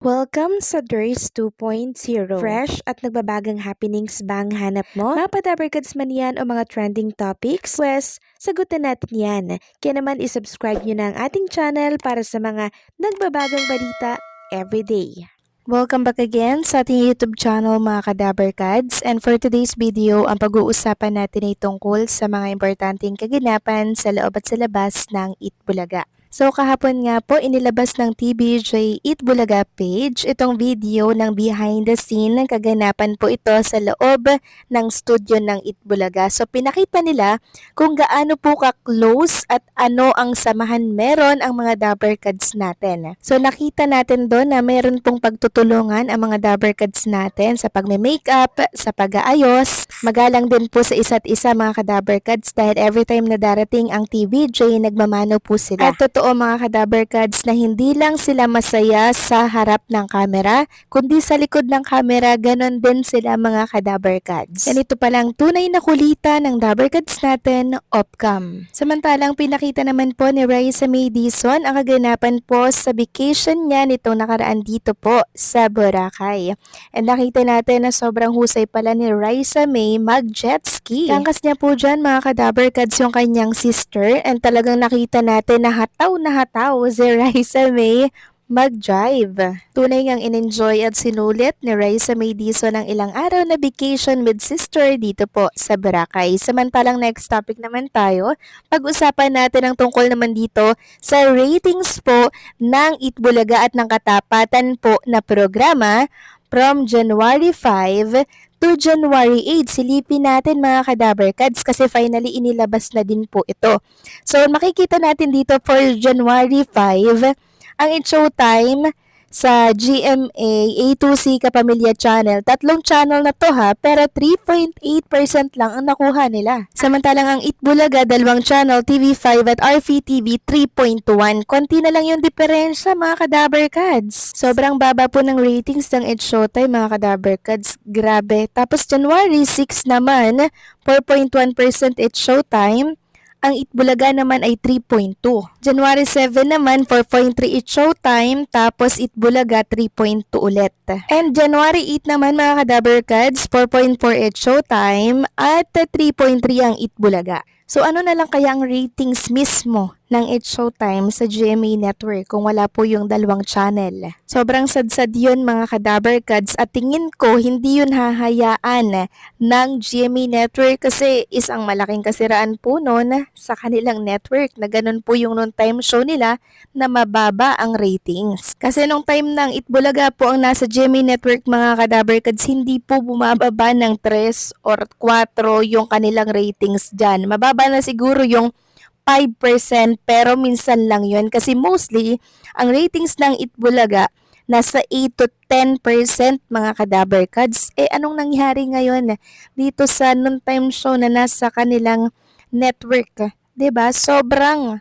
Welcome sa DRS 2.0. Fresh at nagbabagang happenings ba ang hanap mo? Mga padabarkads man yan o mga trending topics? Pwes, sagutin natin yan. Kaya naman isubscribe nyo na ang ating channel para sa mga nagbabagang balita everyday. Welcome back again sa ating YouTube channel mga kadabarkads, and for today's video, ang pag-uusapan natin ay tungkol sa mga importanteng kaganapan sa loob at sa labas ng Itbulaga. So kahapon nga po inilabas ng TVJ Itbulaga page itong video ng behind the scene ng kaganapan po ito sa loob ng studio ng Itbulaga. So pinakita nila kung gaano po ka-close at ano ang samahan meron ang mga dabarkads natin. So nakita natin doon na meron pong pagtutulungan ang mga dabarkads natin sa pagme-makeup, sa pag-aayos. Magalang din po sa isa't isa mga kadabarkads dahil every time na darating ang TVJ, nagmamano po sila. At totoo mga kadabarkads na hindi lang sila masaya sa harap ng camera, kundi sa likod ng camera, ganon din sila mga kadabarkads. Ganito palang tunay na kulitan ng dabarkads natin, off-cam. Samantalang pinakita naman po ni Raisa May Dizon ang kaganapan po sa vacation niya nitong nakaraan dito po sa Boracay. And nakita natin na sobrang husay pala ni Raisa May mag-jet ski. Angkas niya po dyan mga kadabarkads yung kanyang sister, and talagang nakita natin na hataw si Raisa May mag-drive. Tunay ngang in-enjoy at sinulit ni Raisa May Dizon ang ilang araw na vacation with sister dito po sa Boracay. Samantalang next topic naman tayo, pag-usapan natin ang tungkol naman dito sa ratings po ng Itbulaga at ng Katapatan po na programa from January 5 to January 8. Silipin natin mga kadabarkads kasi finally inilabas na din po ito. So makikita natin dito for January 5, ang Showtime sa GMA A2C Kapamilya Channel. Tatlong channel na to ha, pero 3.8% lang ang nakuha nila. Samantalang ang Itbulaga, dalawang channel, TV5 at RFTV 3.1. Konti na lang yung diferensya mga kadabarkads. Sobrang baba po ng ratings ng Showtime mga kadabarkads. Grabe. Tapos January 6 naman, 4.1% Showtime. Ang Itbulaga naman ay 3.2. January 7 naman, 4.3 Showtime, tapos Itbulaga 3.2 ulit. And January 8 naman mga kadabarkads, 4.4 Showtime at 3.3 ang Itbulaga. So ano na lang kaya ang ratings mismo ng Showtime sa GMA Network kung wala po yung dalawang channel? Sobrang sadsad yun mga kadabarkads, at tingin ko hindi yun hahayaan ng GMA Network kasi isang malaking kasiraan po noon sa kanilang network na ganun po yung noon time show nila na mababa ang ratings. Kasi nung time ng Itbulaga po ang nasa GMA Network mga kadabarkads, hindi po bumababa ng 3 or 4 yung kanilang ratings dyan. Mababa na siguro yung 5%, pero minsan lang yun kasi mostly ang ratings ng Itbulaga nasa 8 to 10% mga kadabarkads. Anong nangyari ngayon dito sa noon time show na nasa kanilang network? 'Di ba? Sobrang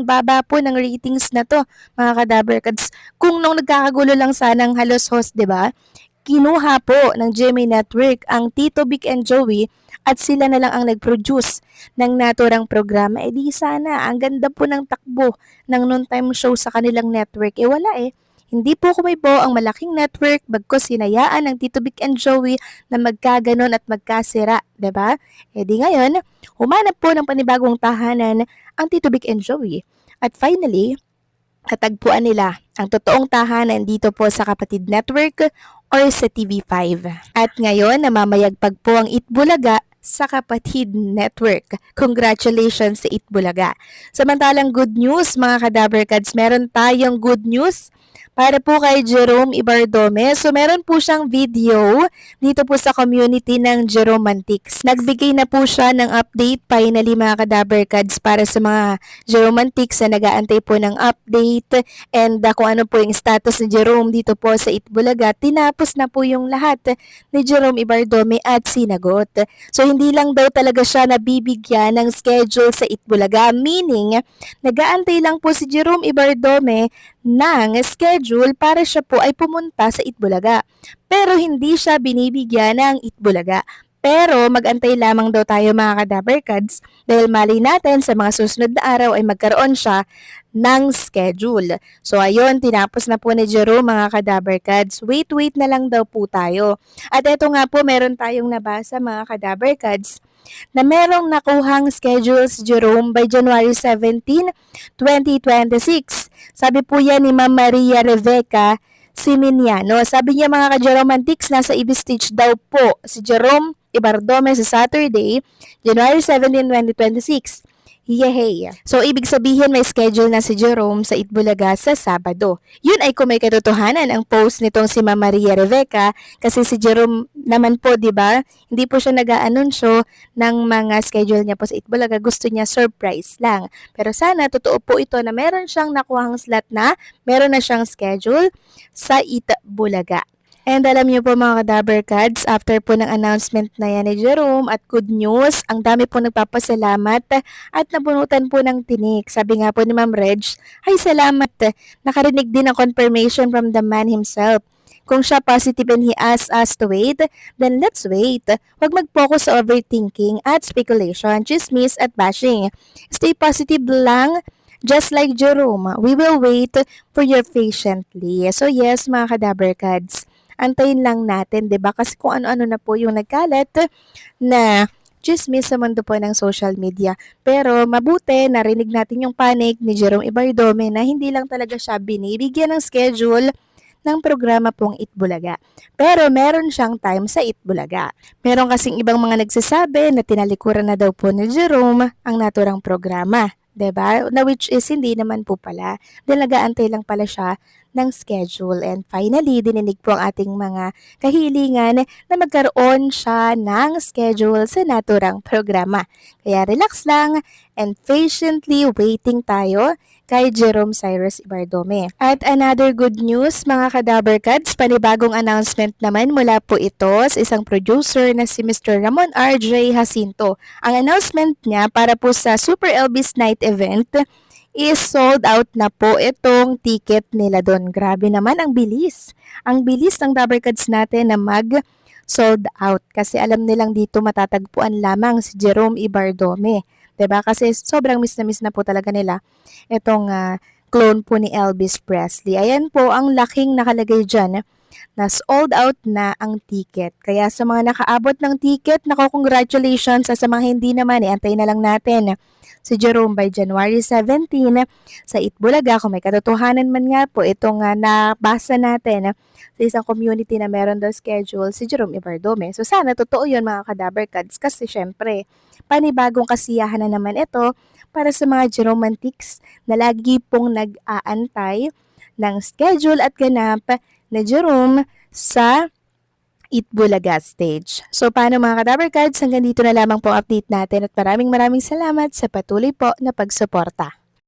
baba po ng ratings na to mga kadabarkads. Kung nung nagkakagulo lang sanang halos host, 'di ba? Kinuha po ng GMA Network ang Tito Vic and Joey at sila na lang ang nag-produce ng naturang programa. Di sana, ang ganda po ng takbo ng noon time show sa kanilang network. Wala Hindi po kumibo ang malaking network bagkus hinayaan ng Tito Vic and Joey na magkaganon at magkasira, 'di ba? Di ngayon, humanap po ng panibagong tahanan ang Tito Vic and Joey. At finally, katagpuan nila ang totoong tahanan dito po sa Kapatid Network or sa TV5. At ngayon, namamayagpag po ang Itbulaga sa Kapatid Network. Congratulations sa Itbulaga. Samantalang good news mga kadabarkads, meron tayong good news para po kay Jerome Ibardome. So meron po siyang video dito po sa community ng Jeromantics. Nagbigay na po siya ng update finally mga kadabarkads para sa mga Jeromantics na nag-aantay po ng update and kung ano po yung status ni Jerome dito po sa Itbulaga. Tinapos na po yung lahat ni Jerome Ibardome at sinagot. So hindi lang daw talaga siya nabibigyan ng schedule sa Itbulaga, meaning nag-aantay lang po si Jerome Ibardome ng schedule para siya po ay pumunta sa Itbulaga. Pero hindi siya binibigyan ng Itbulaga. Pero mag-antay lamang daw tayo mga ka-Dabarkads dahil mali natin sa mga susunod na araw ay magkaroon siya ng schedule. So ayun, tinapos na po ni Jerome mga ka-Dabarkads. Wait na lang daw po tayo. At eto nga po, meron tayong nabasa mga ka-Dabarkads na merong nakuhang schedule si Jerome by January 17, 2026. Sabi po yan ni Ma'am Maria Rebecca Siminiano. Sabi niya mga ka-Jeromantics, nasa EB stage daw po si Jerome Ibardome sa Saturday, January 17, 2026. Yehey! So, ibig sabihin may schedule na si Jerome sa Itbulaga sa Sabado. Yun ay kung may katotohanan ang post nitong si Ma'am Maria Rebecca kasi si Jerome naman po, di ba? Hindi po siya nag-aanunsyo ng mga schedule niya po sa Itbulaga. Gusto niya surprise lang. Pero sana totoo po ito na meron siyang nakuhang slot na, meron na siyang schedule sa Itbulaga. And alam niyo po mga ka-Dabarkads, after po ng announcement na yan ni Jerome at good news, ang dami po nagpapasalamat at nabunutan po ng tinik. Sabi nga po ni Ma'am Reg, ay salamat, nakarinig din ang confirmation from the man himself. Kung siya positive and he asks us to wait, then let's wait. Huwag mag-focus sa overthinking at speculation, chismis at bashing. Stay positive lang. Just like Jerome, we will wait for you patiently. So yes, mga ka-Dabarkads, antayin lang natin, 'di ba? Kasi kung ano-ano na po yung nagkalat na chismis sa mundo po ng social media. Pero mabuti, narinig natin yung panic ni Jerome Ibardome na hindi lang talaga siya binibigyan ng schedule ng programa pong Itbulaga. Pero meron siyang time sa Itbulaga. Meron kasing ibang mga nagsasabi na tinalikuran na daw po ni Jerome ang naturang programa. 'Di ba? Na which is hindi naman po pala. Dahil nag-aantay lang pala siya ng schedule. And finally, dininig po ang ating mga kahilingan na magkaroon siya ng schedule sa naturang programa. Kaya relax lang and patiently waiting tayo kay Jerome Cyrus Ibardome. At another good news mga ka-Dabarkads, panibagong announcement naman mula po ito sa isang producer na si Mr. Ramon R.J. Jacinto. Ang announcement niya para po sa Super Elvis Night event is sold out na po itong ticket nila doon. Grabe naman, ang bilis. Ang bilis ng Dabarkads natin na sold out kasi alam nilang dito matatagpuan lamang si Jerome Ibardome. 'Di ba? Kasi sobrang miss na po talaga nila itong clone po ni Elvis Presley. Ayan po ang laking nakalagay dyan na sold out na ang ticket. Kaya sa mga nakaabot ng ticket, congratulations. Sa mga hindi naman, antayin na lang natin si Jerome by January 17 sa Itbulaga. Kung may katotohanan man nga po, itong nabasa natin sa isang community na meron daw schedule si Jerome Ibardome. So sana totoo yun mga ka-Dabarkads kasi syempre panibagong kasiyahan na naman ito para sa mga Jeromantics na lagi pong nag-aantay ng schedule at ganap na Jerome sa Itbulaga stage. So paano mga ka-Dabarkads, hanggang dito na lamang po update natin at maraming salamat sa patuloy po na pagsuporta.